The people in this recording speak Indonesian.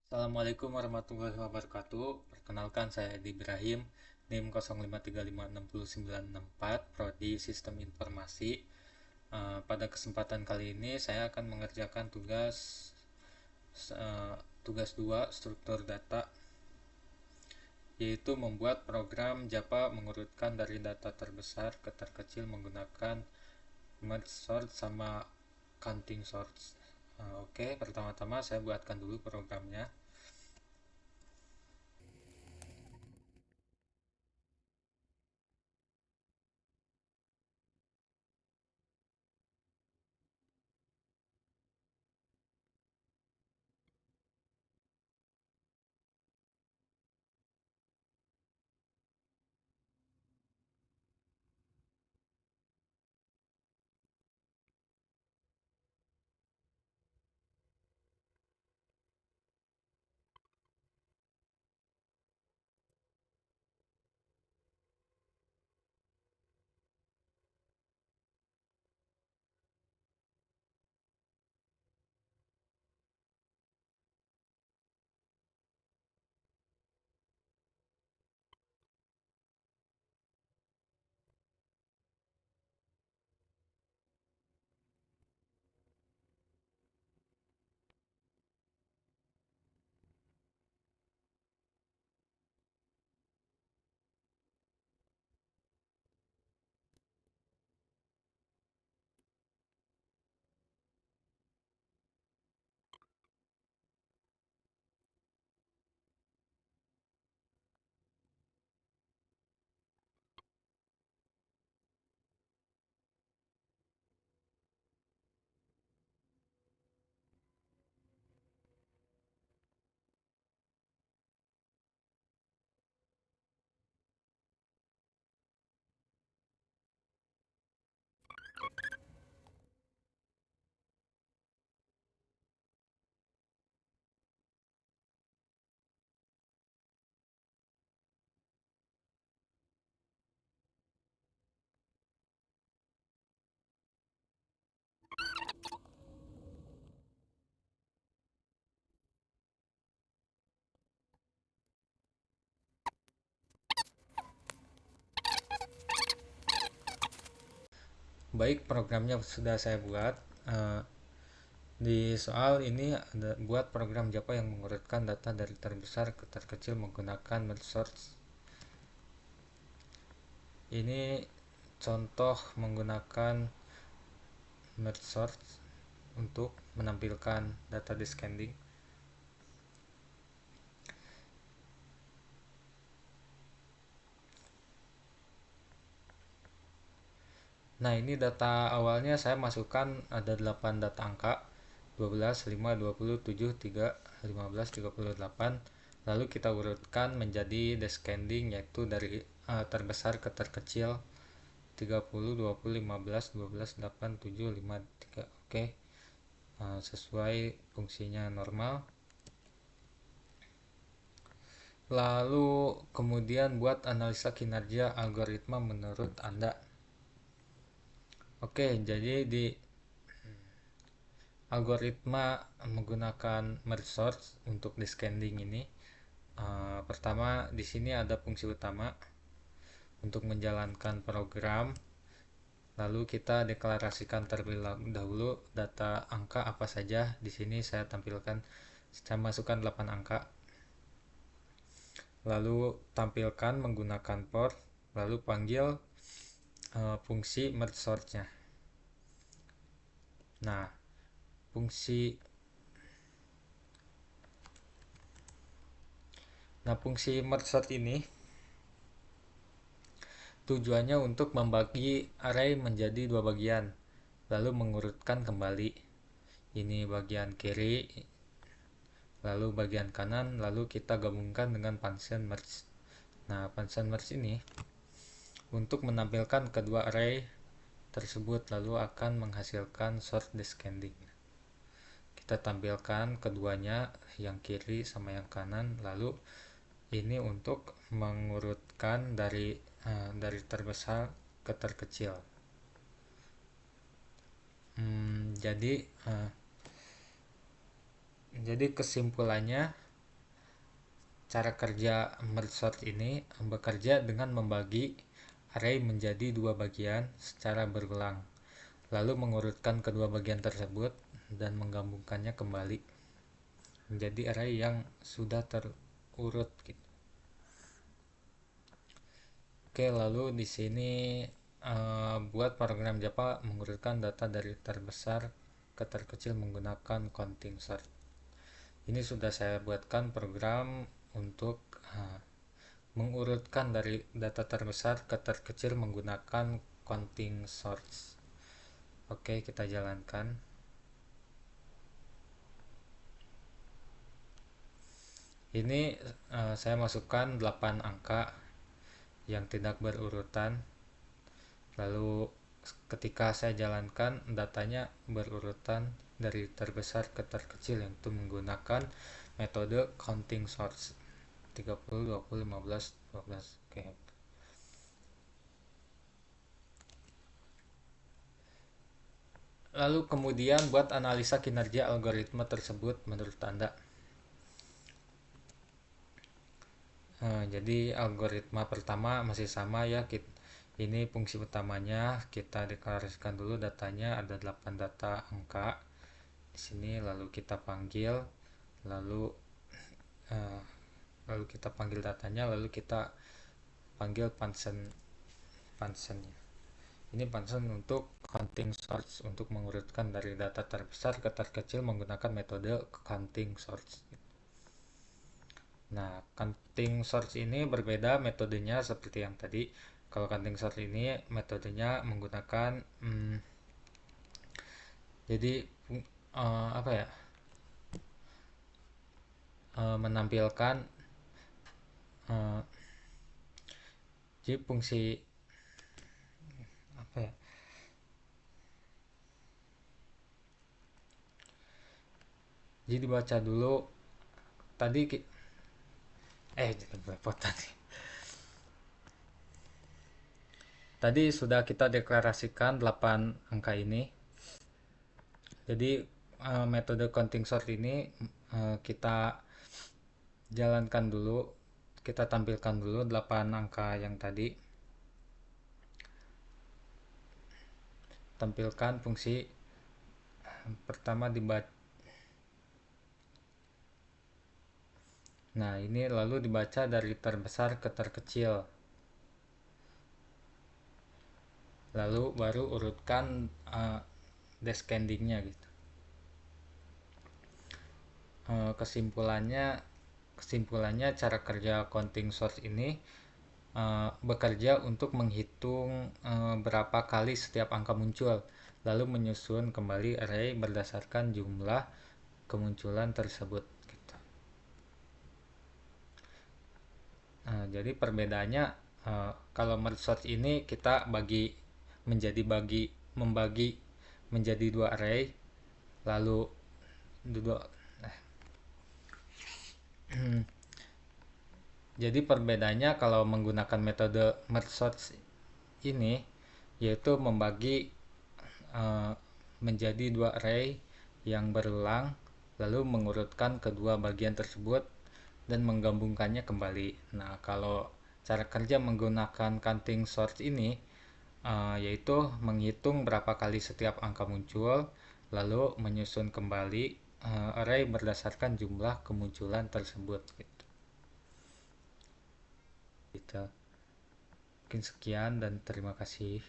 Assalamualaikum warahmatullahi wabarakatuh. Perkenalkan saya Edi Ibrahim, NIM 05356094, Prodi Sistem Informasi. Pada kesempatan kali ini saya akan mengerjakan tugas 2 struktur data, yaitu membuat program Java mengurutkan dari data terbesar ke terkecil menggunakan merge sort sama counting sort. Oke, pertama-tama saya buatkan dulu programnya. Baik, programnya sudah saya buat. Eh, di soal ini ada buat program Java yang mengurutkan data dari terbesar ke terkecil menggunakan merge sort. Ini contoh menggunakan merge sort untuk menampilkan data descending. Nah, ini data awalnya saya masukkan ada 8 data angka: 12, 5, 20, 7, 3, 15, 38. Lalu kita urutkan menjadi descending, yaitu dari terbesar ke terkecil: 30, 20, 15, 12, 8, 7, 5, 3. Oke. Sesuai fungsinya normal. Lalu kemudian buat analisa kinerja algoritma menurut Anda. Oke, jadi di algoritma menggunakan merge sort untuk descending ini, pertama di sini ada fungsi utama untuk menjalankan program. Lalu kita deklarasikan terlebih dahulu data angka apa saja. Di sini saya tampilkan, saya masukkan 8 angka. Lalu tampilkan menggunakan for, lalu panggil fungsi merge sort-nya. Nah, fungsi merge sort ini tujuannya untuk membagi array menjadi dua bagian, lalu mengurutkan kembali. Ini bagian kiri, lalu bagian kanan, lalu kita gabungkan dengan function merge. Nah, function merge ini untuk menampilkan kedua array tersebut, lalu akan menghasilkan sort descending. Kita tampilkan keduanya, yang kiri sama yang kanan, lalu ini untuk mengurutkan dari terbesar ke terkecil. Jadi kesimpulannya, cara kerja merge sort ini bekerja dengan membagi array menjadi dua bagian secara berulang, lalu mengurutkan kedua bagian tersebut dan menggabungkannya kembali menjadi array yang sudah terurut gitu. Oke, lalu di sini buat program Java mengurutkan data dari terbesar ke terkecil menggunakan counting sort. Ini sudah saya buatkan program untuk mengurutkan dari data terbesar ke terkecil menggunakan counting sorts. Oke, kita jalankan. Ini saya masukkan 8 angka yang tidak berurutan. Lalu ketika saya jalankan, datanya berurutan dari terbesar ke terkecil, yaitu menggunakan metode counting sorts 30, 20, 15, 12. Oke. Lalu kemudian buat analisa kinerja algoritma tersebut menurut Anda. Jadi algoritma pertama masih sama ya, ini fungsi utamanya kita deklarasikan dulu datanya, ada 8 data angka di sini, lalu kita panggil, lalu kita panggil datanya, lalu kita panggil functionnya. Ini function untuk counting sorts, untuk mengurutkan dari data terbesar ke terkecil menggunakan metode counting sorts. Nah, counting sorts ini berbeda metodenya seperti yang tadi. Kalau counting sorts ini metodenya menggunakan jadi apa ya, menampilkan jadi fungsi apa ya, jadi dibaca dulu tadi jadi belepotan nih. Tadi sudah kita deklarasikan 8 angka ini. Jadi metode counting sort ini kita jalankan dulu, kita tampilkan dulu 8 angka yang tadi. Tampilkan fungsi pertama dibaca. Nah, ini lalu dibaca dari terbesar ke terkecil. Lalu baru urutkan descendingnya gitu. Kesimpulannya cara kerja counting sort ini bekerja untuk menghitung berapa kali setiap angka muncul, lalu menyusun kembali array berdasarkan jumlah kemunculan tersebut gitu. Jadi perbedaannya kalau merge sort ini kita membagi menjadi dua array, lalu jadi perbedaannya kalau menggunakan metode merge sort ini yaitu membagi menjadi dua array yang berulang, lalu mengurutkan kedua bagian tersebut dan menggabungkannya kembali. Nah, kalau cara kerja menggunakan counting sort ini yaitu menghitung berapa kali setiap angka muncul, lalu menyusun kembali array berdasarkan jumlah kemunculan tersebut gitu. Mungkin sekian dan terima kasih.